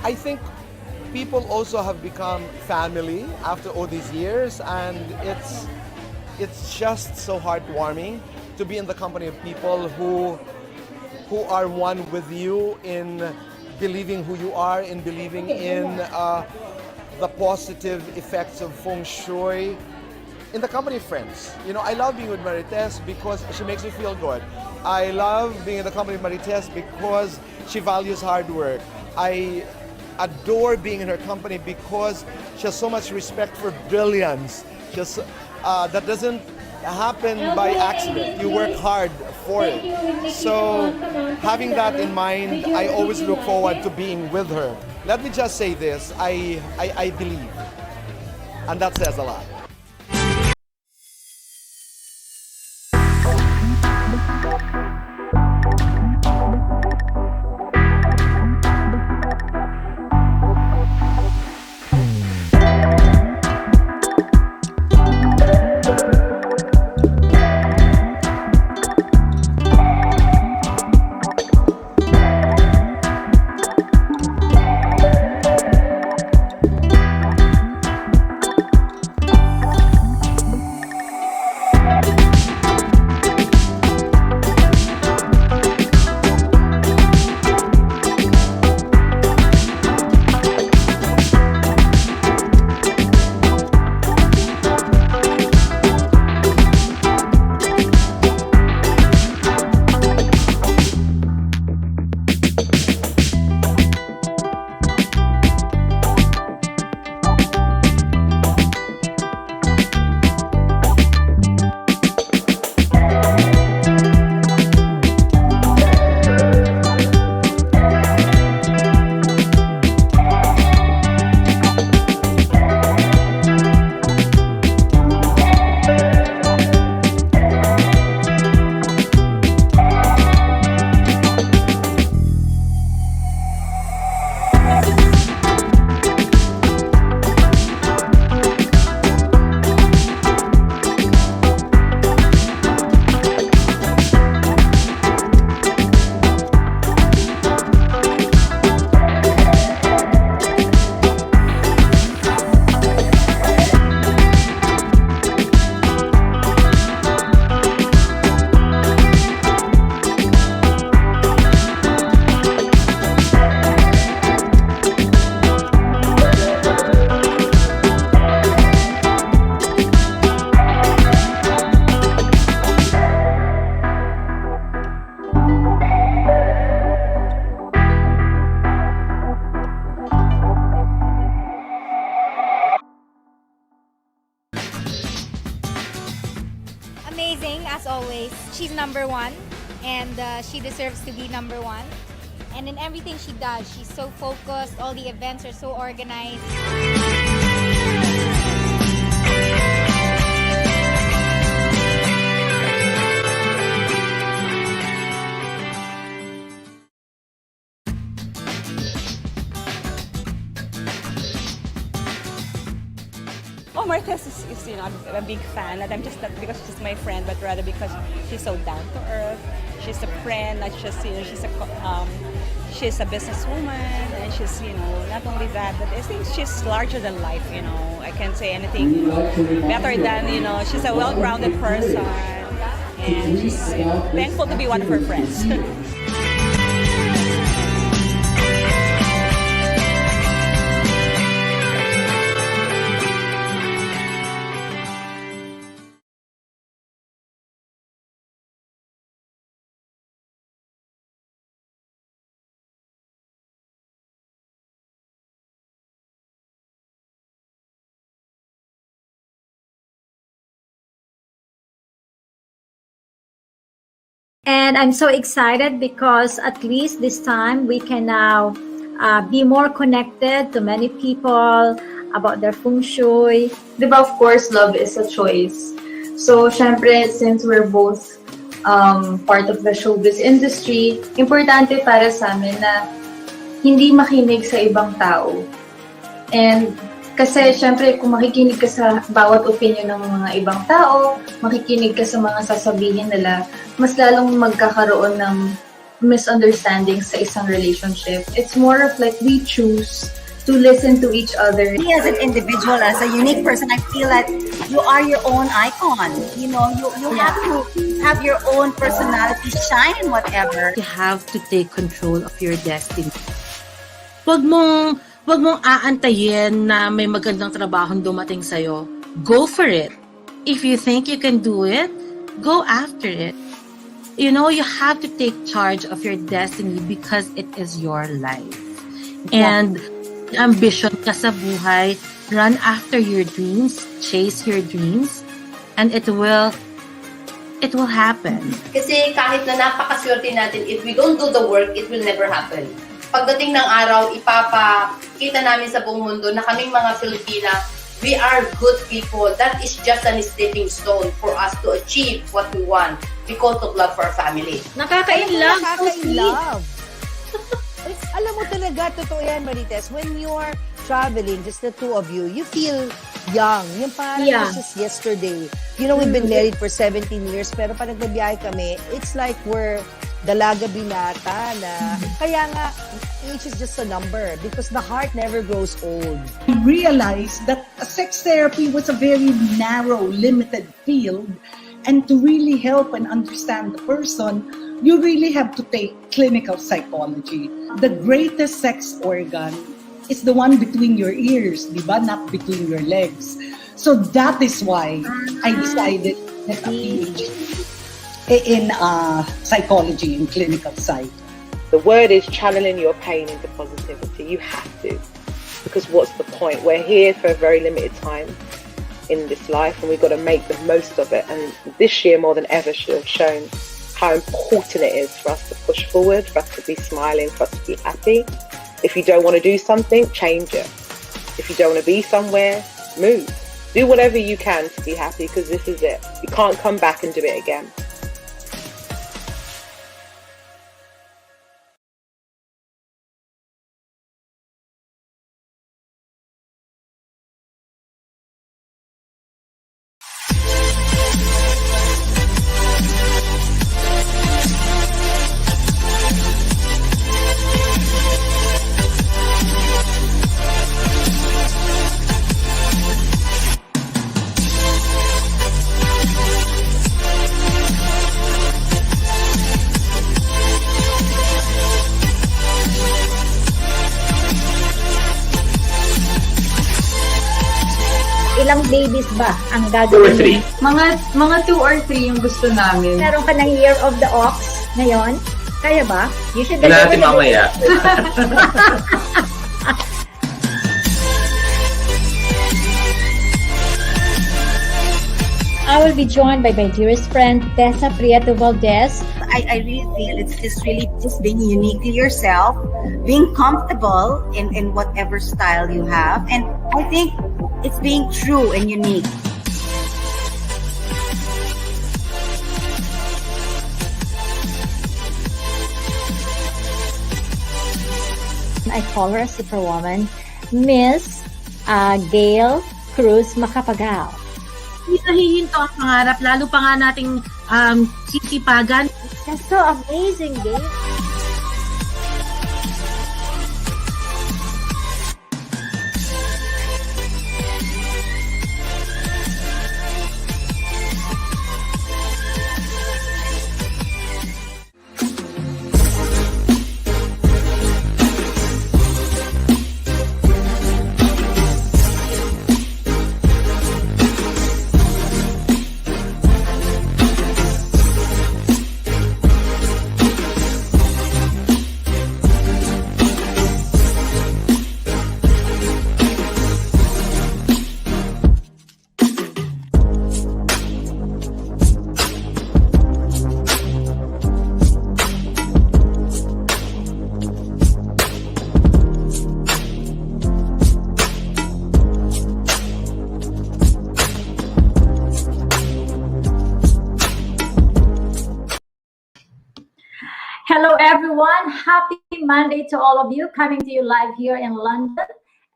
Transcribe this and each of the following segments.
I think people also have become family after all these years, and it's just so heartwarming to be in the company of people who are one with you in believing who you are, in believing in the positive effects of Feng Shui, in the company of friends. You know, I love being with Maritess because she makes me feel good. I love being in the company of Maritess because she values hard work. I adore being in her company because she has so much respect for brilliance. That doesn't happen by accident. You work hard for it. So having that in mind, I always look forward to being with her. Let me just say this, I believe, and that says a lot. Amazing as always. She's number one, and she deserves to be number one. And in everything she does, she's so focused. All the events are so organized. Oh, Maritess is you know, I'm a big fan. Not just not because she's my friend, but rather because she's so down to earth. She's a friend, not just you know, she's a businesswoman, and she's not only that, but I think she's larger than life. I can't say anything better than she's a well-grounded person, and she's thankful to be one of her friends. And I'm so excited because at least this time we can now be more connected to many people about their feng shui. Diba, of course, love is a choice. So, syempre, since we're both part of the showbiz industry, importante para sa amin na hindi makinig sa ibang tao. And kasi, syempre, kung makikinig ka sa bawat opinion ng mga ibang tao, makikinig ka sa mga sasabihin nila, mas lalong magkakaroon ng misunderstandings sa isang relationship. It's more of like we choose to listen to each other. Me as an individual, as a unique person, I feel that you are your own icon. You know, you have to have your own personality, shine in whatever. You have to take control of your destiny. Wag mong aantayin na may magandang trabahong dumating sa'yo. Go for it. If you think you can do it, go after it. You know, you have to take charge of your destiny because it is your life. And ambition ka sa buhay, run after your dreams, chase your dreams, and it will happen. Kasi kahit na napakaswerte natin, if we don't do the work, it will never happen. Pagdating ng araw, ipapakita namin sa buong mundo na kaming mga Pilipina, we are good people. That is just a stepping stone for us to achieve what we want because of love for our family. Nakaka-inlove. Nakaka-inlove. Alam mo talaga, totoo yan, Marites, when you're traveling, just the two of you feel young. Yung parang it's just yesterday. You know, we've been married for 17 years, pero pag nagbabiyahe kami, it's like we're dalaga binata na, kaya nga, age is just a number because the heart never grows old. I realized that sex therapy was a very narrow, limited field, and to really help and understand the person, you really have to take clinical psychology. The greatest sex organ is the one between your ears, di ba? Not between your legs. So that is why I decided to get a PhD in psychology and clinical psych. The word is channeling your pain into positivity. You have to. Because what's the point? We're here for a very limited time in this life and we've got to make the most of it. And this year more than ever should have shown how important it is for us to push forward, for us to be smiling, for us to be happy. If you don't want to do something, change it. If you don't want to be somewhere, move. Do whatever you can to be happy because this is it. You can't come back and do it again. Ilang babies ba ang gagawin? Mga 2 or 3 yung gusto namin. Meron ka ng Year of the Ox ngayon? Kaya ba? You should natin mamaya. I will be joined by my dearest friend, Tessa Prieto Valdez. I really feel it's just really just being uniquely yourself, being comfortable in whatever style you have, and I think it's being true and unique. I call her a superwoman, Miss Gail Cruz Macapagal. Hindi nahihinto ang pangarap, lalo pa nga nating sisipagan. That's so amazing, Gail. Hello, everyone. Happy Monday to all of you, coming to you live here in London.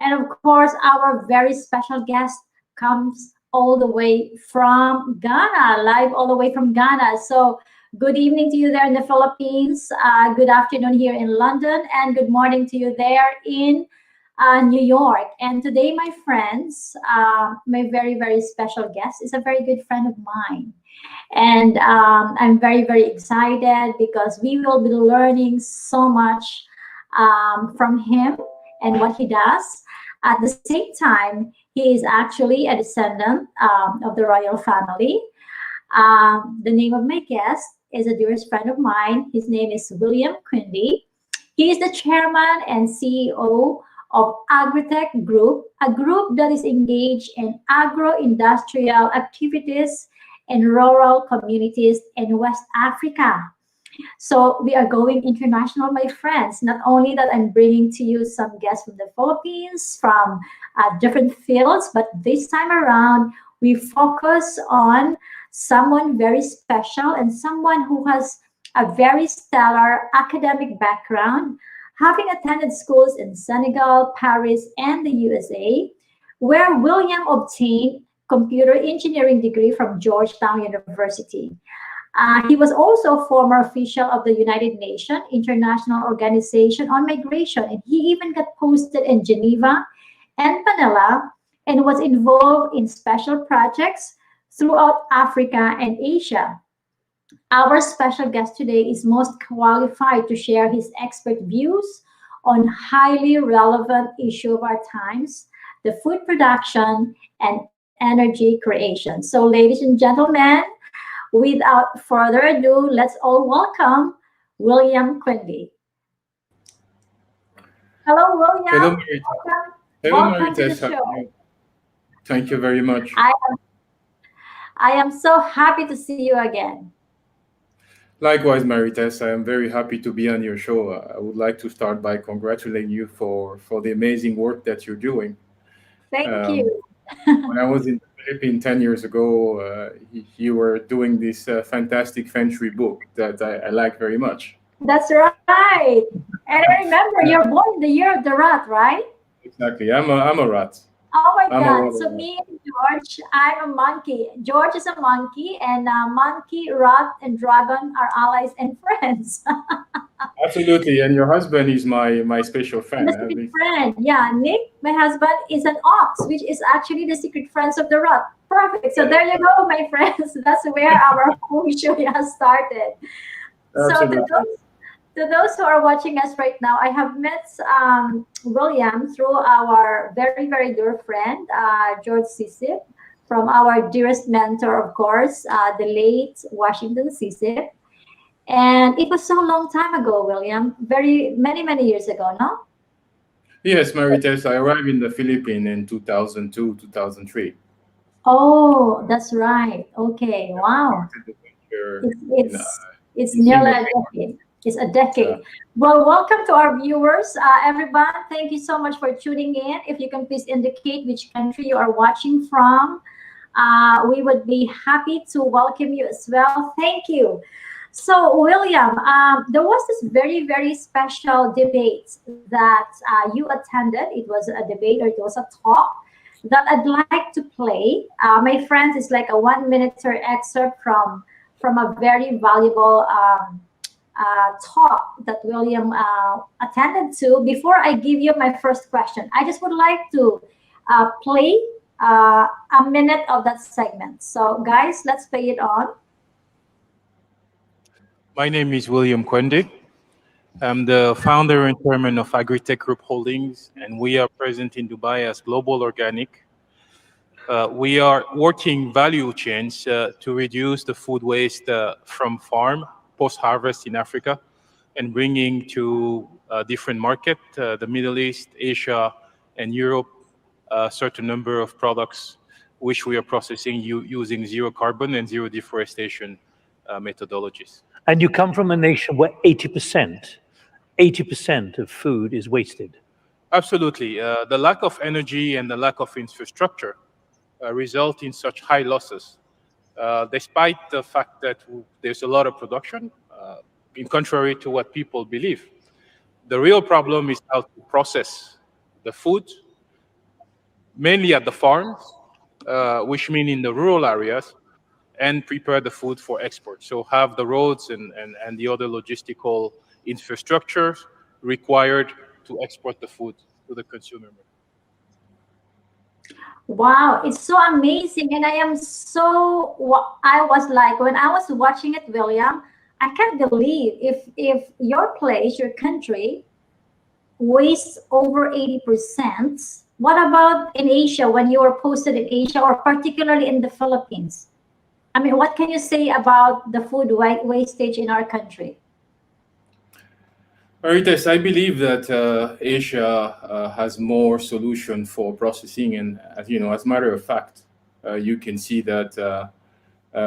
And of course, our very special guest comes all the way from Ghana, live all the way from Ghana. So Good evening to you there in the Philippines. Good afternoon here in London, and good morning to you there in New York. And today, my friends, my very, very special guest is a very good friend of mine. And I'm very, very excited because we will be learning so much from him and what he does. At the same time, he is actually a descendant of the royal family. The name of my guest is a dearest friend of mine. His name is William Kwende. He is the chairman and CEO of Agritech Group, a group that is engaged in agro-industrial activities in rural communities in West Africa. So we are going international, my friends. Not only that I'm bringing to you some guests from the Philippines, from different fields, but this time around, we focus on someone very special and someone who has a very stellar academic background, having attended schools in Senegal, Paris, and the USA, where William obtained computer engineering degree from Georgetown University. He was also a former official of the United Nations International Organization on Migration, and he even got posted in Geneva and Manila and was involved in special projects throughout Africa and Asia. Our special guest today is most qualified to share his expert views on highly relevant issue of our times, the food production and energy creation. So ladies and gentlemen, without further ado, let's all welcome William Kwende. Hello, William. Hello, Marites. Welcome. Hello, Welcome to the Marites. show. Thank you very much. I am so happy to see you again. Likewise, Marites, I am very happy to be on your show. I would like to start by congratulating you for the amazing work that you're doing. Thank you. When I was in the Philippines 10 years ago, you were doing this fantastic Fengshui book that I like very much. That's right. And I remember you're born in the year of the rat, right? Exactly. I'm a rat. Oh my I'm a God. rat. So me and George, I'm a monkey. George is a monkey, and monkey, rat, and dragon are allies and friends. Absolutely. And your husband is my special friend. The secret friend. Yeah, Nick, my husband, is an ox, which is actually the secret friends of the rat. Perfect. So there you go, my friends. That's where our feng shui has started. Absolutely. So to those who are watching us right now, I have met William through our very, very dear friend, George Sisip, from our dearest mentor, of course, the late Washington Sisip. And it was so long time ago, William, very many years ago, no? Yes, Marites, I arrived in the Philippines in 2002, 2003. Oh, that's right. Okay, wow. It's nearly a decade. It's a decade. Yeah. Well, welcome to our viewers. Everyone, thank you so much for tuning in. If you can please indicate which country you are watching from, we would be happy to welcome you as well. Thank you. So, William, there was this very, very special debate that you attended. It was a debate, or it was a talk that I'd like to play. My friends, it's like a 1-minute excerpt from a very valuable talk that William attended to. Before I give you my first question, I just would like to play a minute of that segment. So, guys, let's play it on. My name is William Kwende. I'm the founder and chairman of Agritech Group Holdings, and we are present in Dubai as Global Organic. We are working value chains to reduce the food waste from farm post-harvest in Africa and bringing to different markets, the Middle East, Asia, and Europe, a certain number of products which we are processing using zero carbon and zero deforestation methodologies. And you come from a nation where 80% of food is wasted. Absolutely. The lack of energy and the lack of infrastructure result in such high losses, despite the fact that there's a lot of production, in contrary to what people believe. The real problem is how to process the food, mainly at the farms, which mean in the rural areas, and prepare the food for export. So have the roads and the other logistical infrastructure required to export the food to the consumer. Wow, it's so amazing. And I was like, when I was watching it, William, I can't believe if your place, your country, wastes over 80%. What about in Asia, when you were posted in Asia, or particularly in the Philippines? I mean, what can you say about the food wastage in our country? Marites, I believe that Asia has more solution for processing, and as a matter of fact, you can see that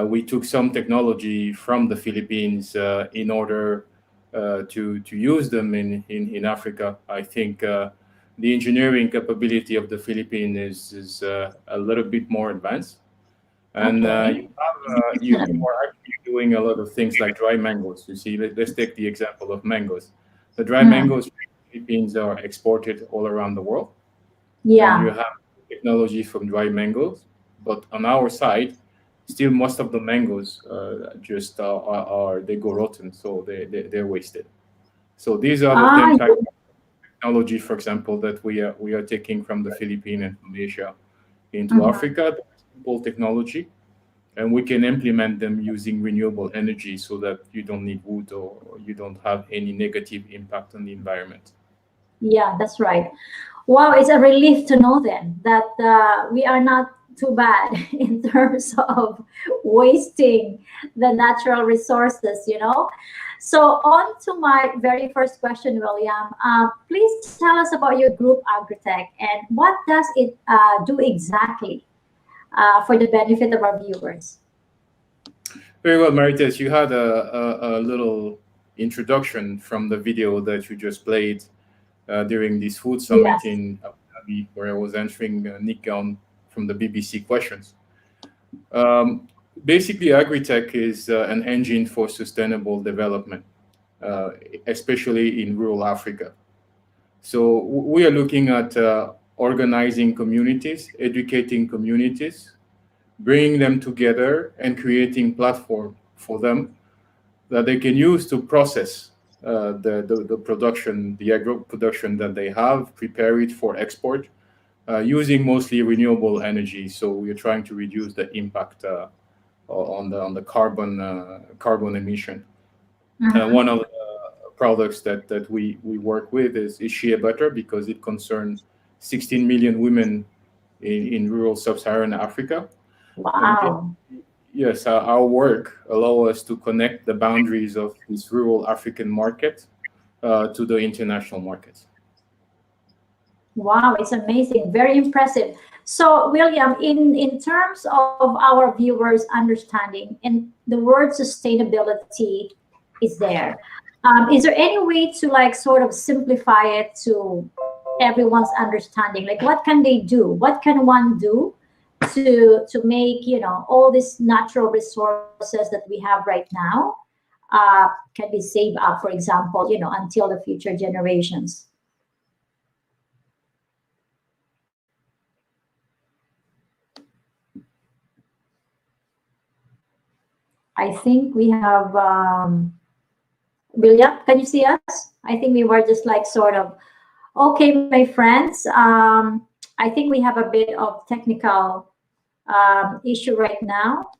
we took some technology from the Philippines in order to use them in Africa. I think the engineering capability of the Philippines is a little bit more advanced, and you are actually doing a lot of things like dry mangoes. You see, let's take the example of mangoes. The dry mangoes from the Philippines are exported all around the world. Yeah. And you have technology from dry mangoes, but on our side, still most of the mangoes just they go rotten, so they're wasted. So these are the things like technology, for example, that we are taking from the Philippines and from Asia into Africa. Simple technology, and we can implement them using renewable energy so that you don't need wood or you don't have any negative impact on the environment. Yeah, that's right. Wow, it's a relief to know then that we are not too bad in terms of wasting the natural resources, So on to my very first question, William. Please tell us about your group, Agritech, and what does it do exactly for the benefit of our viewers? Very well, Marites. You had a little introduction from the video that you just played during this food summit in Abu Dhabi, where I was answering Nick Gaon from the BBC questions. Basically, Agritech is an engine for sustainable development, especially in rural Africa. So we are looking at organizing communities, educating communities, bringing them together and creating platform for them that they can use to process the production, the agro production that they have, prepare it for export, using mostly renewable energy. So we're trying to reduce the impact on the carbon emission. One of the products that we work with is shea butter, because it concerns 16 million women in rural sub-Saharan Africa. Wow. Yes, our work allows us to connect the boundaries of this rural African market to the international markets. Wow, it's amazing. Very impressive. So, William, in terms of our viewers' understanding, and the word sustainability is there. Is there any way to sort of simplify it to everyone's understanding? Like, what can they do? What can one do to make all these natural resources that we have right now can be saved up, for example, until the future generations? I think we have William, can you see us? I think we were just sort of okay, my friends. I think we have a bit of technical issue right now.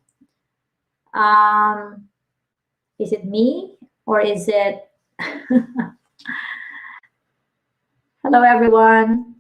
Is it me or is it? Hello, everyone.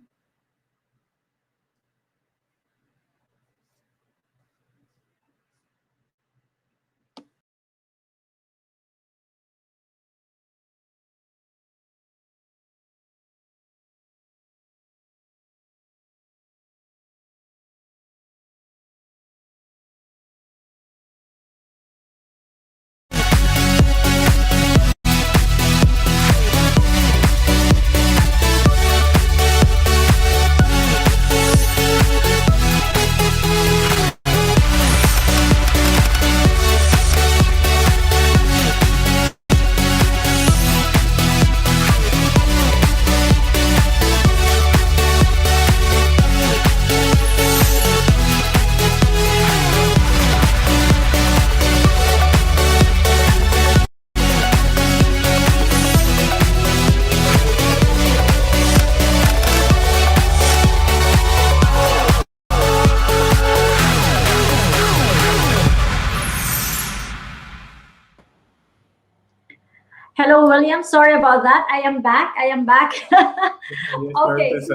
Hello, William. Sorry about that. I am back. I am back. Yes, Okay, Maritess.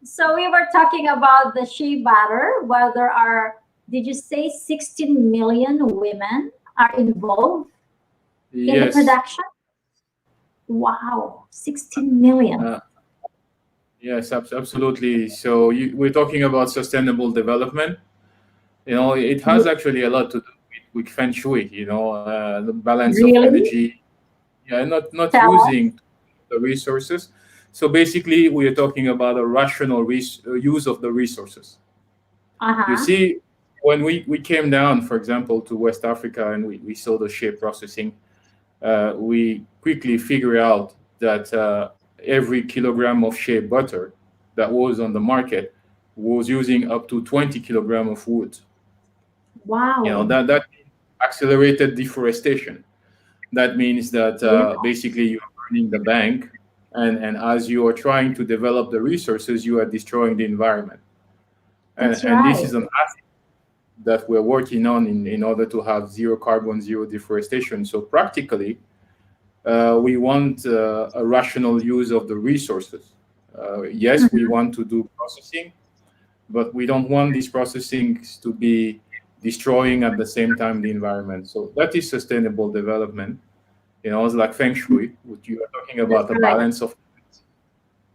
so we were talking about the shea butter, where there are, did you say 16 million women are involved in the Yes. production? Wow, 16 million. Yes, absolutely. So we're talking about sustainable development. It has actually a lot to do with Feng Shui, the balance of Really? energy. Yeah, not Tell us. using the resources. So basically, we are talking about a rational use of the resources. You Uh-huh. see, when we came down, for example, to West Africa and we saw the shea processing, we quickly figure out that every kilogram of shea butter that was on the market was using up to 20 kilogram of wood. Wow. That accelerated deforestation. That means that basically you are burning the bank, and as you are trying to develop the resources, you are destroying the environment. That's And this right. is an aspect that we're working on in order to have zero carbon, zero deforestation. So practically, we want a rational use of the resources. Yes, we want to do processing, but we don't want these processing to be destroying at the same time the environment. So that is sustainable development. It's like Feng Shui, which you are talking That's about the right. balance of,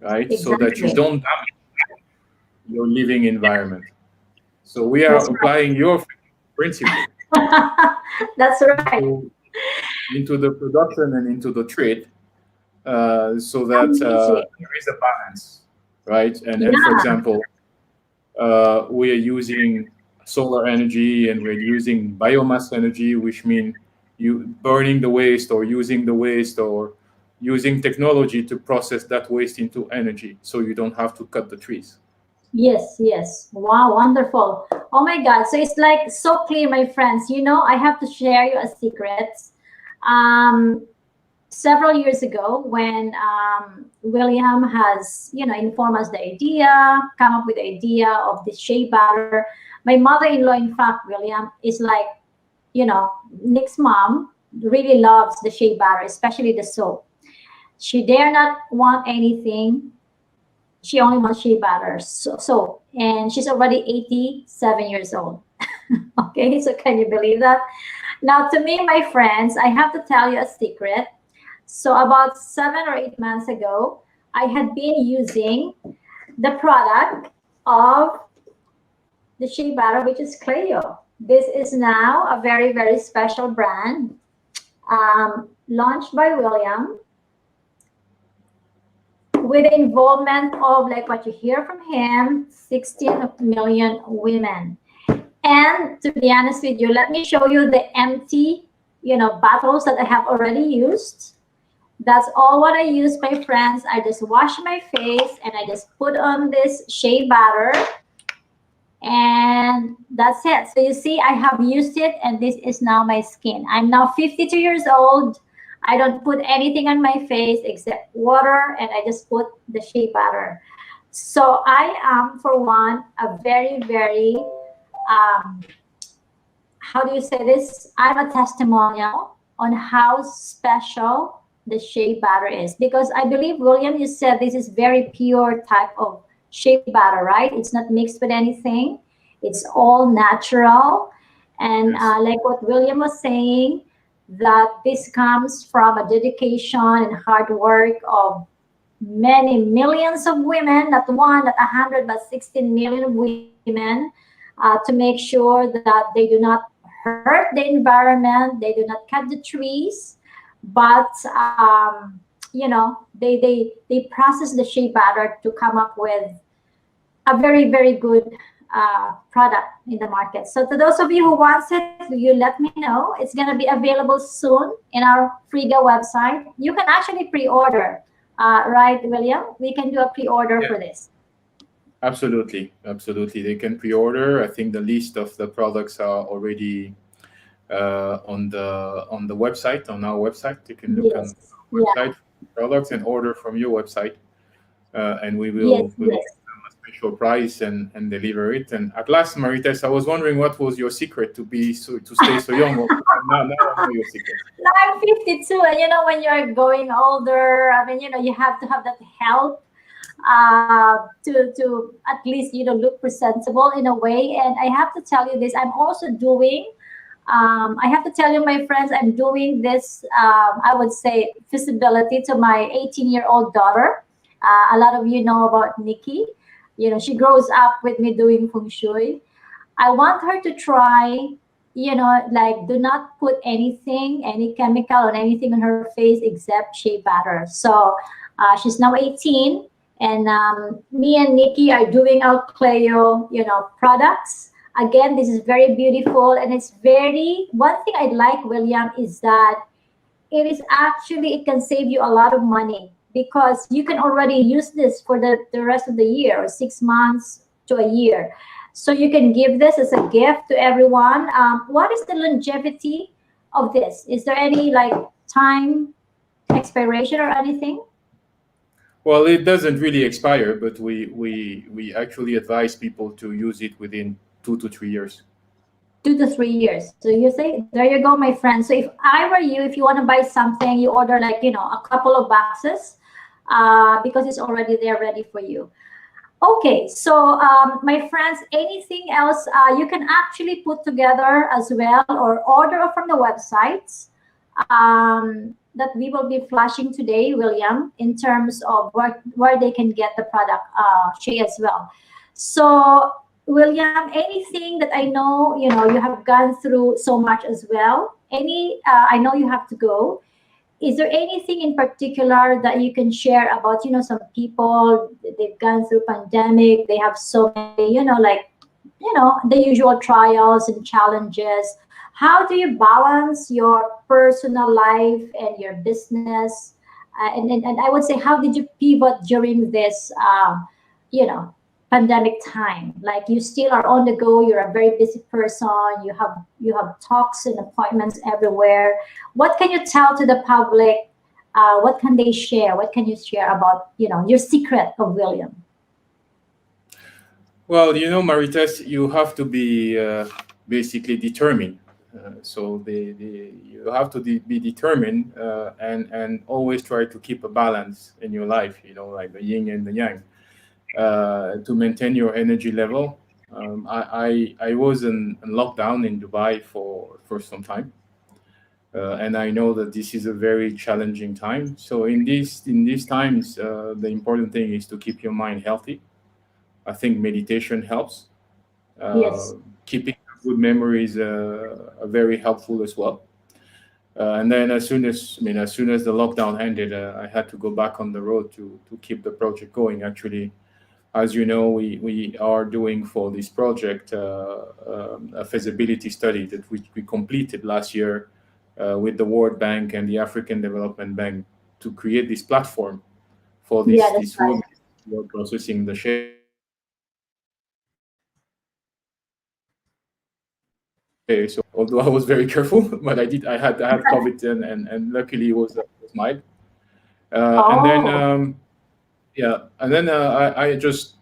right? So that you Exactly. don't damage your living environment. So we are That's applying your principle right. That's right. into the production and into the trade, so that Amazing. there is a balance, right? And for Yeah. example, we are using solar energy and we're using biomass energy, which means you burning the waste or using the waste or using technology to process that waste into energy, so you don't have to cut the trees. Yes, yes. Wow, wonderful. Oh my God. So it's like so clear, my friends. I have to share you a secret. Um, Several years ago, when William has, informed us the idea, come up with the idea of the shea butter. My mother-in-law, in fact, William, is like, Nick's mom really loves the shea butter, especially the soap. She dare not want anything. She only wants shea butter. So, and she's already 87 years old. Okay, so can you believe that? Now, to me, my friends, I have to tell you a secret. So about 7 or 8 months ago, I had been using the product of the shea butter, which is Cleo. This is now a very, very special brand launched by William, with the involvement of, like what you hear from him, 16 million women. And to be honest with you, let me show you the empty, bottles that I have already used. That's all what I use, my friends. I just wash my face and I just put on this shea butter. And that's it. So you see, I have used it and this is now my skin. I'm now 52 years old. I don't put anything on my face except water, and I just put the shea butter. So I am, for one, a very, very, how do you say this? I'm a testimonial on how special the shea butter is, because I believe, William, you said this is very pure type of shea butter, right? It's not mixed with anything. It's all natural. And like what William was saying, that this comes from a dedication and hard work of many millions of women, not one, not 100, but 16 million women, to make sure that they do not hurt the environment, they do not cut the trees, but they process the shea butter to come up with a very, very good product in the market. So to those of you who wants it, you let me know. It's going to be available soon in our Friga website. You can actually pre-order, right, William? We can do a pre-order for this. Absolutely. They can pre-order. I think the list of the products are already on the website, on our website. You can look on our website products and order from your website, and we will special price and deliver it. And at last, Marites, I was wondering what was your secret to stay so young. Well, now I know your secret. Now I'm 52, and when you're going older, I mean, you have to have that help to at least look presentable in a way. And I have to tell you this, I'm also doing. I have to tell you, my friends, I'm doing this. I would say feasibility to my 18-year-old daughter. A lot of you know about Nikki. She grows up with me doing feng shui. I want her to try, like do not put anything, any chemical or anything on her face except shea butter. So she's now 18, and me and Nikki are doing our Cleo, products. Again, this is very beautiful, and it's one thing I like, William, is that it can save you a lot of money, because you can already use this for the rest of the year, or 6 months to a year. So you can give this as a gift to everyone. What is the longevity of this? Is there any time expiration or anything? Well, it doesn't really expire, but we actually advise people to use it within 2 to 3 years. 2 to 3 years. So you say, there you go, my friend. So if I were you, if you want to buy something, you order a couple of boxes, because it's already there ready for you. Okay, so my friends, anything else you can actually put together as well, or order from the websites that we will be flashing today, William, in terms of where they can get the product, Shay as well. So William, anything that I know, you have gone through so much as well. I know you have to go. Is there anything in particular that you can share about, some people, they've gone through pandemic, they have so many, the usual trials and challenges. How do you balance your personal life and your business? And I would say, how did you pivot during this, pandemic time? Like, you still are on the go, you're a very busy person, you have talks and appointments everywhere. What can you tell to the public? What can they share? What can you share about your secret of William? Well, Marites, you have to be basically determined. So you have to be determined and always try to keep a balance in your life, like the yin and the yang. To maintain your energy level. I was in lockdown in Dubai for some time, and I know that this is a very challenging time. So in these times, the important thing is to keep your mind healthy. I think meditation helps. Yes. Keeping good memories are very helpful as well. And then as soon as the lockdown ended, I had to go back on the road to keep the project going. Actually, as you know, we are doing for this project a feasibility study that we completed last year with the World Bank and the African Development Bank to create this platform for this woman who are processing the share. So although I was very careful, but I had COVID and luckily it was mild. And then I just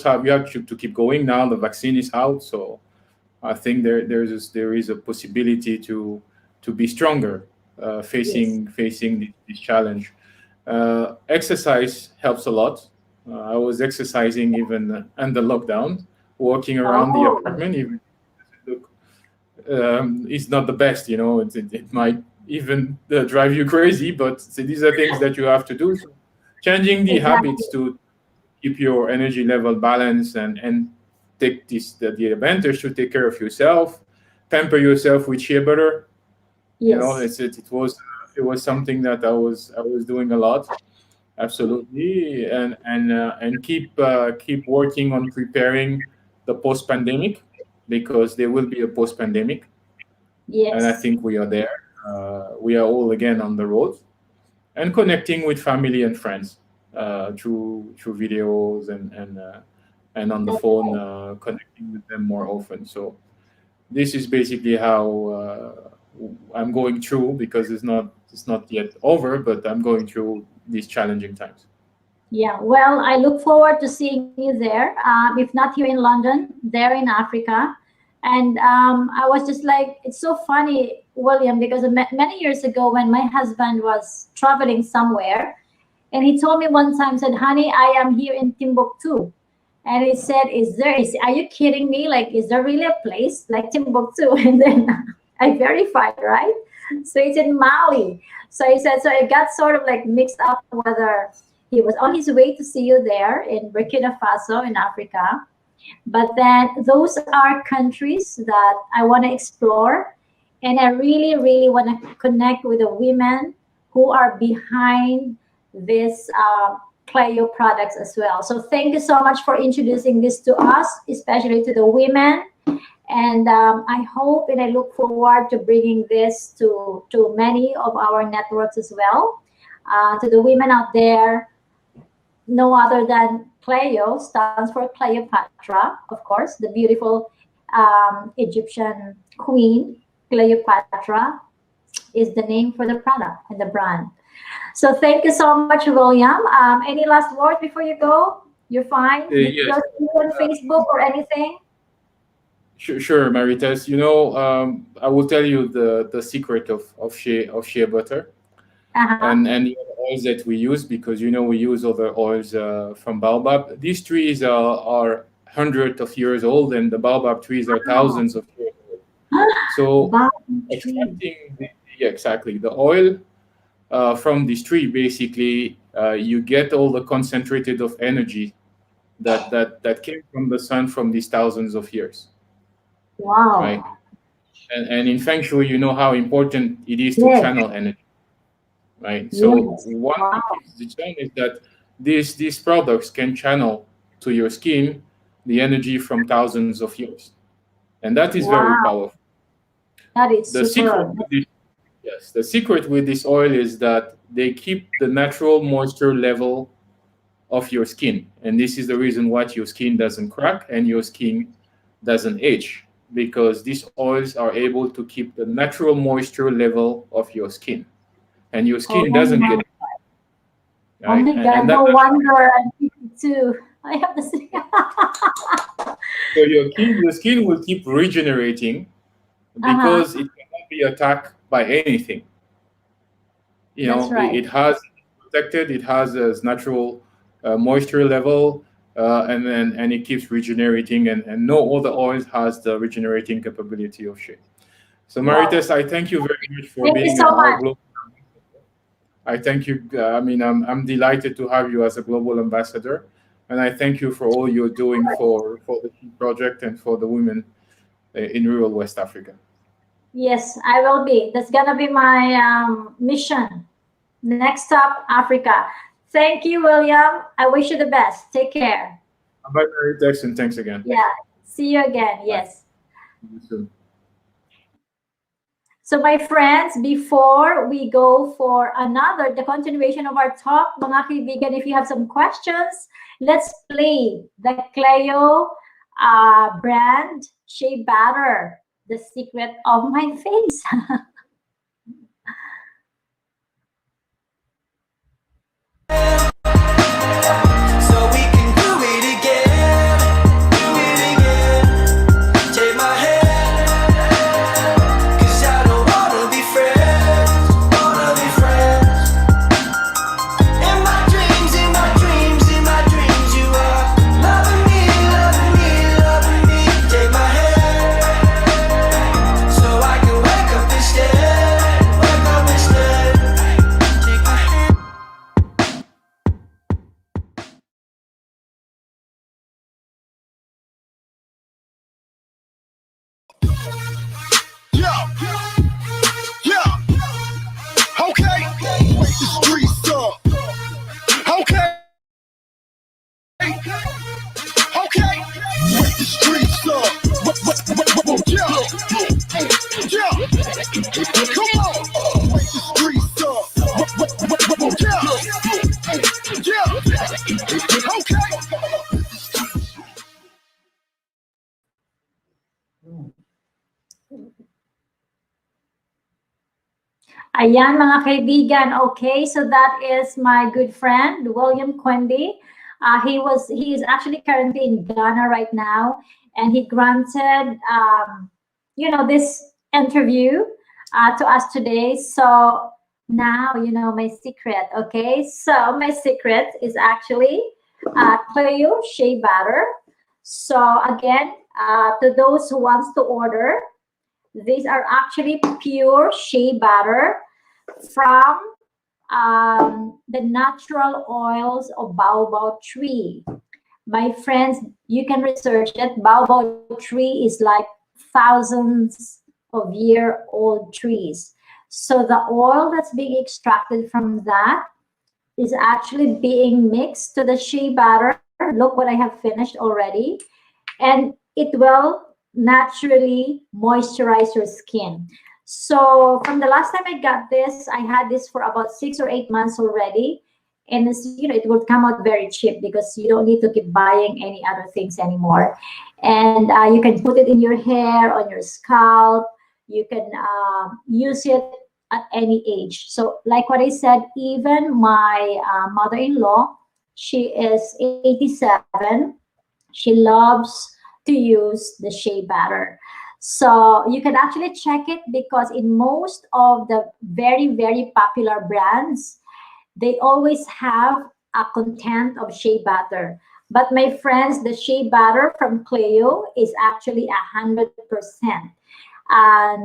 have to keep going. Now the vaccine is out, so I think there is a possibility to be stronger facing this challenge. Exercise helps a lot. I was exercising even under lockdown, walking around the apartment. Even it's not the best, it might even drive you crazy, but these are things that you have to do. So changing the habits to keep your energy level balanced and take the advantage to take care of yourself, pamper yourself with shea butter. Yes. It was something that I was doing a lot, absolutely, and keep working on preparing the post-pandemic, because there will be a post-pandemic. Yes. And I think we are there. We are all again on the road and connecting with family and friends through videos and on the phone, connecting with them more often. So this is basically how I'm going through, because it's not yet over, but I'm going through these challenging times. Yeah, well, I look forward to seeing you there. If not here in London, there in Africa. And I was just like, it's so funny, William, because many years ago when my husband was traveling somewhere, and he told me one time, said, honey, I am here in Timbuktu. And he said, are you kidding me? Like, is there really a place like Timbuktu? And then I verified, right? So it's in Mali. So he said, so it got sort of like mixed up whether he was on his way to see you there in Burkina Faso in Africa. But then those are countries that I want to explore. And I really, really want to connect with the women who are behind this Clio products as well. So thank you so much for introducing this to us, especially to the women. And I hope and I look forward to bringing this to many of our networks as well. To the women out there, no other than Cleo stands for Cleopatra, of course, the beautiful Egyptian queen. Cleopatra is the name for the product and the brand. So thank you so much, William. Any last words before you go? You're fine? Yes. On Facebook or anything? Sure, Marites. I will tell you the secret of shea butter, and the oils that we use, because we use other oils from baobab. These trees are hundreds of years old, and the baobab trees are thousands of years old. So extracting exactly the oil from this tree, basically, you get all the concentrated of energy that came from the sun from these thousands of years. Wow. Right. And in Feng Shui, you know how important it is to channel energy. Right. So one thing is that these products can channel to your skin the energy from thousands of years. And that is very powerful. That is the secret with this, the secret with this oil is that they keep the natural moisture level of your skin. And this is the reason why your skin doesn't crack and your skin doesn't age, because these oils are able to keep the natural moisture level of your skin, and your skin doesn't get. Right? Oh my God! No wonder I'm 52. I have the same. So your skin will keep regenerating because it cannot be attacked by anything. It has protected. It has a natural moisture level. And it keeps regenerating, and no other oil has the regenerating capability of shea. So Maritess, I thank you very much for being our global ambassador. I thank you. I'm delighted to have you as a global ambassador, and I thank you for all you're doing for the project and for the women in rural West Africa. Yes, I will be. That's gonna be my mission. Next stop, Africa. Thank you, William. I wish you the best. Take care. Bye, Marites, and thanks again. Yeah. See you again. Yes. See you soon. So, my friends, before we go for the continuation of our talk, mga kaibigan, if you have some questions, let's play the Cleo brand shea butter, the secret of my face. So I can wake up and stay. Ayan mga kaibigan. Okay, so that is my good friend William Kwende. He is actually currently in Ghana right now, and he granted this interview to us today. So now you know my secret. Okay, so my secret is actually Cleo shea butter. So again, to those who wants to order, these are actually pure shea butter from the natural oils of baobab tree. My friends, you can research it. Baobab tree is like thousands of year old trees. So the oil that's being extracted from that is actually being mixed to the shea butter. Look what I have finished already. And it will naturally moisturize your skin. So from the last time I got this, I had this for about 6 or 8 months already. And it will come out very cheap because you don't need to keep buying any other things anymore. And you can put it in your hair, on your scalp. You can use it at any age. So like what I said, even my mother-in-law, she is 87. She loves to use the shea butter. So you can actually check it because in most of the very, very popular brands, they always have a content of shea butter. But my friends, the shea butter from Cleo is actually 100%.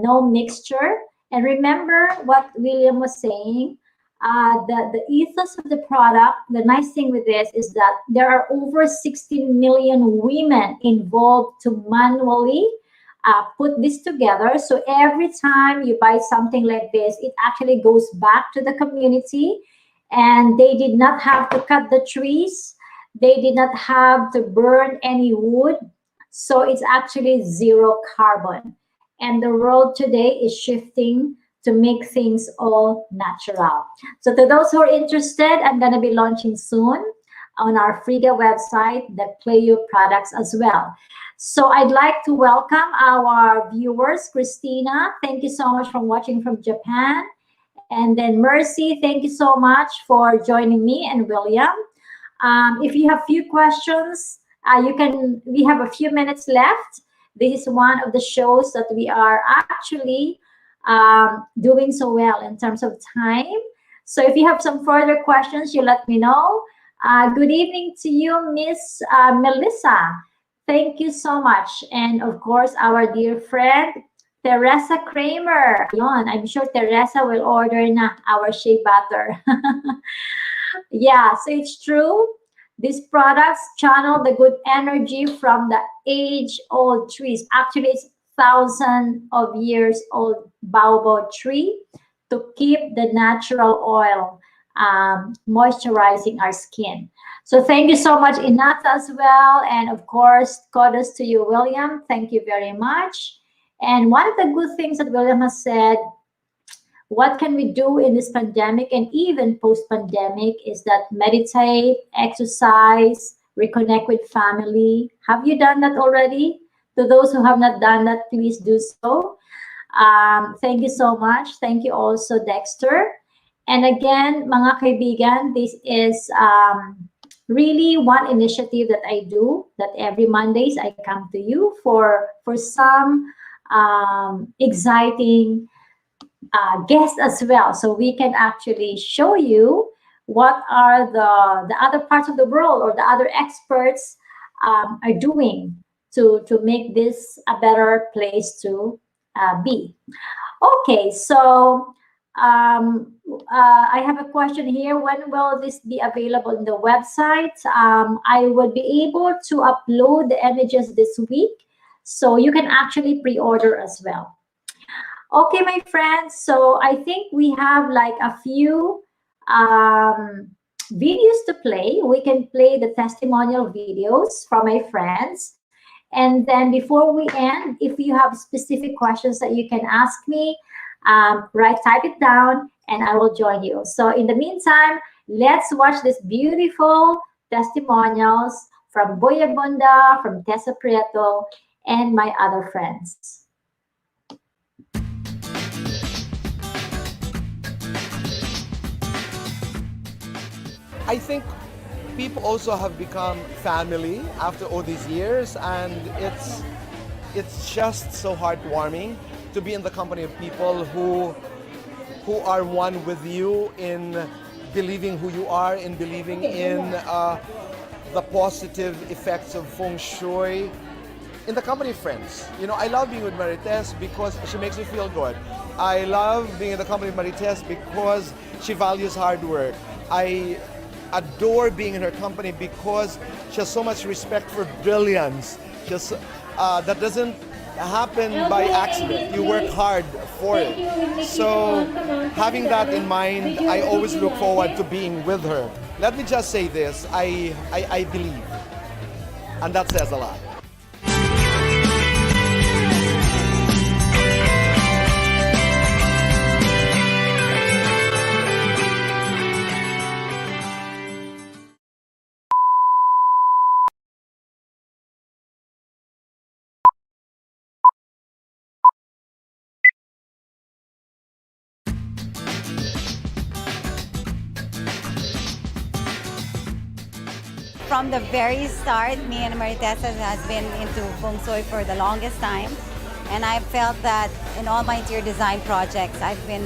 No mixture. And remember what William was saying, the ethos of the product, the nice thing with this is that there are over 16 million women involved to manually put this together. So every time you buy something like this, it actually goes back to the community, and they did not have to cut the trees. They did not have to burn any wood. So it's actually zero carbon. And the world today is shifting to make things all natural. So to those who are interested, I'm going to be launching soon on our Frida website, the Cleo products as well. So I'd like to welcome our viewers. Christina, thank you so much for watching from Japan. And then Mercy, thank you so much for joining me, and William. If you have few questions, we have a few minutes left. This is one of the shows that we are actually doing so well in terms of time. So if you have some further questions, you let me know. Good evening to you, Miss Melissa. Thank you so much. And of course, our dear friend, Teresa Kramer. Yon, I'm sure Teresa will order na our shea butter. Yeah, so it's true. These products channel the good energy from the age-old trees. Actually, it's thousands of years old baobab tree to keep the natural oil moisturizing our skin. So thank you so much, Inata, as well. And of course, kudos to you, William. Thank you very much. And one of the good things that William has said, what can we do in this pandemic and even post-pandemic, is that meditate, exercise, reconnect with family. Have you done that already? To those who have not done that, please do so. Thank you so much. Thank you also, Dexter. And again, mga kaibigan, this is really one initiative that I do, that every Mondays I come to you for some exciting guests as well. So we can actually show you what are the other parts of the world or the other experts are doing to make this a better place to be. Okay, so I have a question here. When will this be available in the website? I will be able to upload the images this week, so you can actually pre-order as well. Okay, my friends, so I think we have like a few videos to play. We can play the testimonial videos from my friends. And then before we end, if you have specific questions that you can ask me, type it down and I will join you. So in the meantime, let's watch this beautiful testimonials from Boya Bunda, from Tessa Prieto, and my other friends. I think people also have become family after all these years, and it's just so heartwarming to be in the company of people who are one with you in believing who you are, in believing in the positive effects of Feng Shui, in the company of friends. You know, I love being with Marites because she makes me feel good. I love being in the company of Marites because she values hard work. I adore being in her company because she has so much respect for brilliance. Just that doesn't happen by accident. You work hard for it. So having that in mind, I always look forward to being with her. Let me just say this, I believe, and that says a lot. From the very start, me and Maritess has been into Feng Shui for the longest time. And I felt that in all my interior design projects, I've been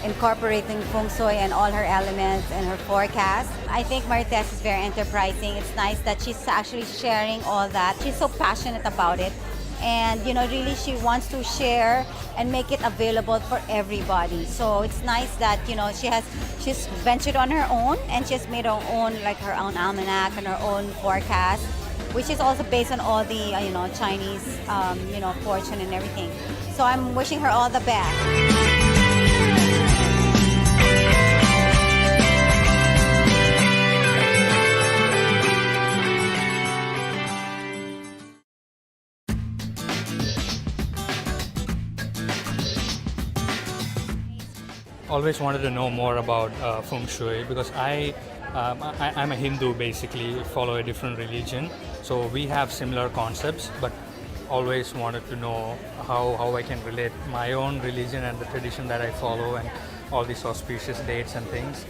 incorporating Feng Shui and all her elements and her forecast. I think Maritess is very enterprising. It's nice that she's actually sharing all that. She's so passionate about it. And you know, really she wants to share and make it available for everybody. So it's nice that, you know, she's ventured on her own, and she's made her own, like her own almanac and her own forecast, which is also based on all the you know, Chinese you know, fortune and everything. So I'm wishing her all the best. Always wanted to know more about Feng Shui because I'm a Hindu, basically, follow a different religion. So we have similar concepts, but always wanted to know how I can relate my own religion and the tradition that I follow and all these auspicious dates and things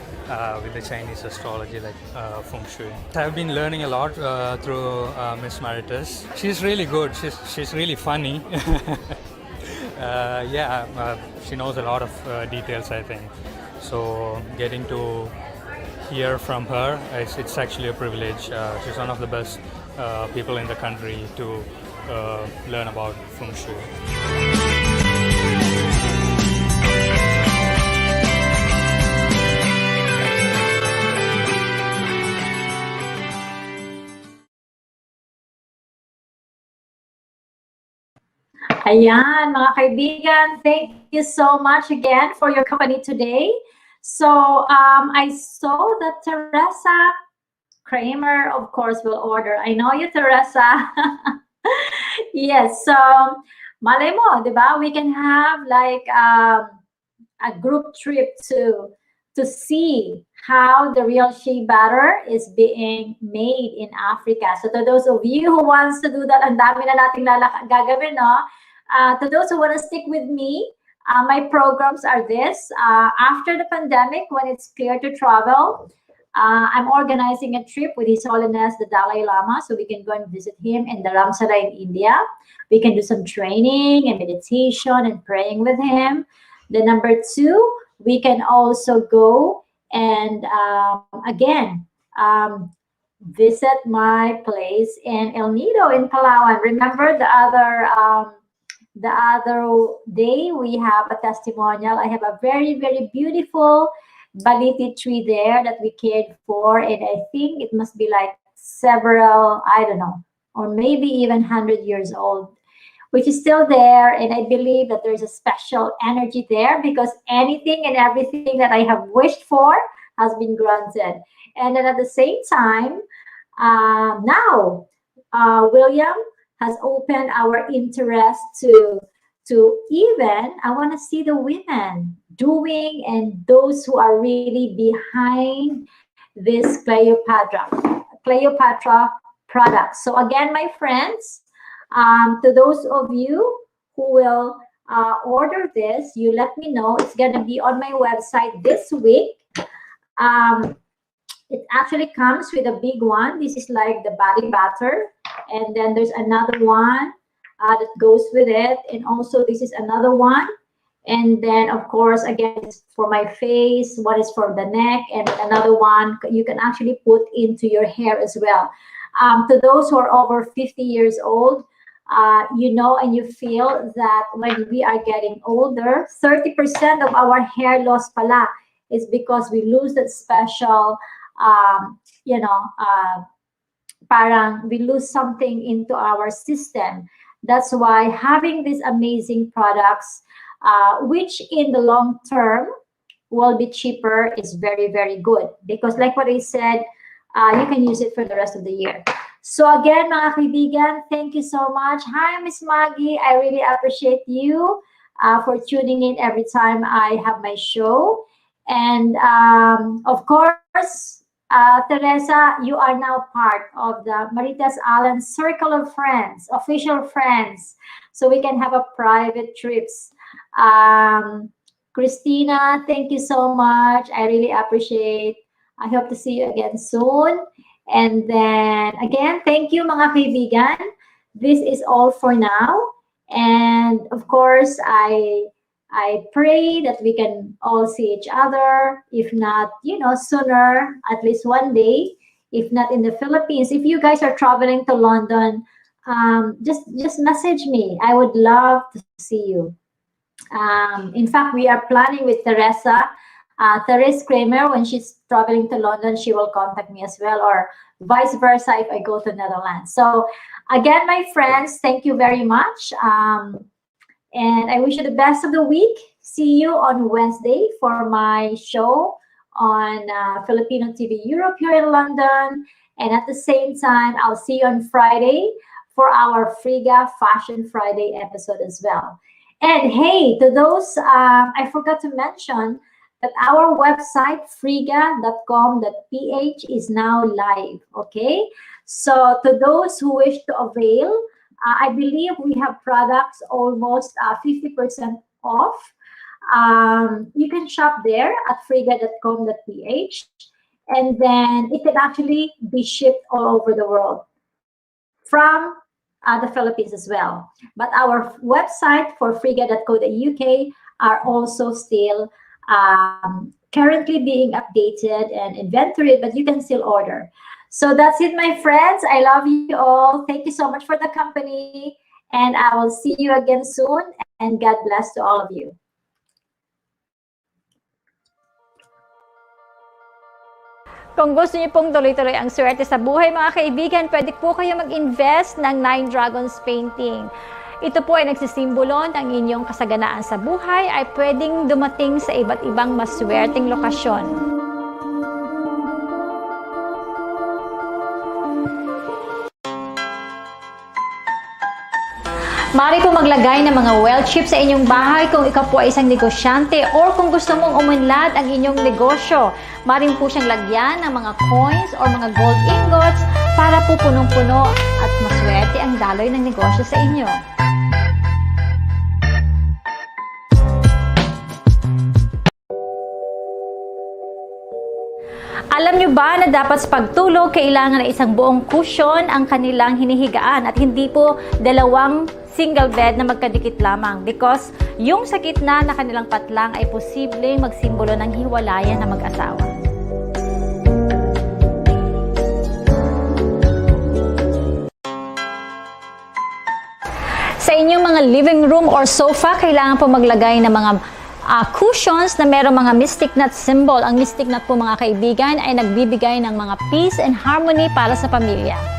with the Chinese astrology like Feng Shui. I've been learning a lot through Miss Marites. She's really good. She's really funny. She knows a lot of details, I think. So getting to hear from her, it's actually a privilege. She's one of the best people in the country to learn about Feng Shui. Ayan, mga kaibigan, thank you so much again for your company today. So I saw that Teresa Kramer, of course, will order. I know you, Teresa. Yes, so malay mo, di ba? We can have like a group trip to see how the real shea butter is being made in Africa. So to those of you who wants to do that, ang dami na nating gagawin, no? To those who want to stick with me, my programs are this. After the pandemic, when it's clear to travel, I'm organizing a trip with His Holiness the Dalai Lama, so we can go and visit him in Dharamsala in India. We can do some training and meditation and praying with him. The number two, we can also go and again visit my place in El Nido in Palawan. Remember the other day we have a testimonial. I have a very, very beautiful baliti tree there that we cared for, and I think it must be like several, I don't know, or maybe even 100 years old, which is still there. And I believe that there's a special energy there because anything and everything that I have wished for has been granted. And then at the same time, now William has opened our interest to even, I want to see the women doing and those who are really behind this Cleopatra product. So again, my friends, to those of you who will order this, you let me know. It's going to be on my website this week. It actually comes with a big one. This is like the body butter. And then there's another one that goes with it. And also this is another one. And then, of course, again, it's for my face. One is for the neck. And another one you can actually put into your hair as well. To those who are over 50 years old, you know and you feel that when we are getting older, 30% of our hair loss pala is because we lose that special, parang we lose something into our system. That's why having these amazing products, which in the long term will be cheaper, is very, very good. Because like what I said, you can use it for the rest of the year. So again, mga kaibigan, thank you so much. Hi, Miss Maggie. I really appreciate you for tuning in every time I have my show. And of course, Teresa, you are now part of the Maritess Allen Circle of Friends, official friends, so we can have a private trips. Christina, thank you so much. I really appreciate. I hope to see you again soon. And then again, thank you mga kaibigan. This is all for now. And of course, I pray that we can all see each other, if not, sooner, at least one day, if not in the Philippines. If you guys are traveling to London, just message me. I would love to see you. In fact, we are planning with Teresa, Therese Kramer, when she's traveling to London, she will contact me as well, or vice versa if I go to Netherlands. So again, my friends, thank you very much. And I wish you the best of the week. See you on Wednesday for my show on Filipino TV Europe here in London. And at the same time, I'll see you on Friday for our Friga Fashion Friday episode as well. And hey, to those, I forgot to mention that our website, friga.com.ph, is now live, okay? So to those who wish to avail, I believe we have products almost 50% off. You can shop there at friga.com.ph, and then it can actually be shipped all over the world from the Philippines as well. But our website for friga.co.uk are also still currently being updated and inventoried, but you can still order. So that's it, my friends. I love you all. Thank you so much for the company. And I will see you again soon. And God bless to all of you. Kung gusto niyo pong tuloy-tuloy ang swerte sa buhay, mga kaibigan, pwede po kayo mag-invest ng 9 Dragons Painting. Ito po ay nagsisimbolo ng inyong kasaganaan sa buhay ay pwedeng dumating sa iba't ibang maswerteng lokasyon. Maaari po maglagay ng mga well chips sa inyong bahay kung ikaw po ay isang negosyante or kung gusto mong umunlad ang inyong negosyo. Maaari po siyang lagyan ng mga coins or mga gold ingots para po punong-puno at maswerte ang daloy ng negosyo sa inyo. Alam nyo ba na dapat sa pagtulog, kailangan na isang buong cushion ang kanilang hinihigaan at hindi po dalawang single bed na magkadikit lamang because yung sa gitna na kanilang patlang ay posibleng magsimbolo ng hiwalayan na mag-asawa. Sa inyong mga living room or sofa, kailangan po maglagay ng mga cushions na merong mga mystic nut symbol. Ang mystic nut po mga kaibigan ay nagbibigay ng mga peace and harmony para sa pamilya.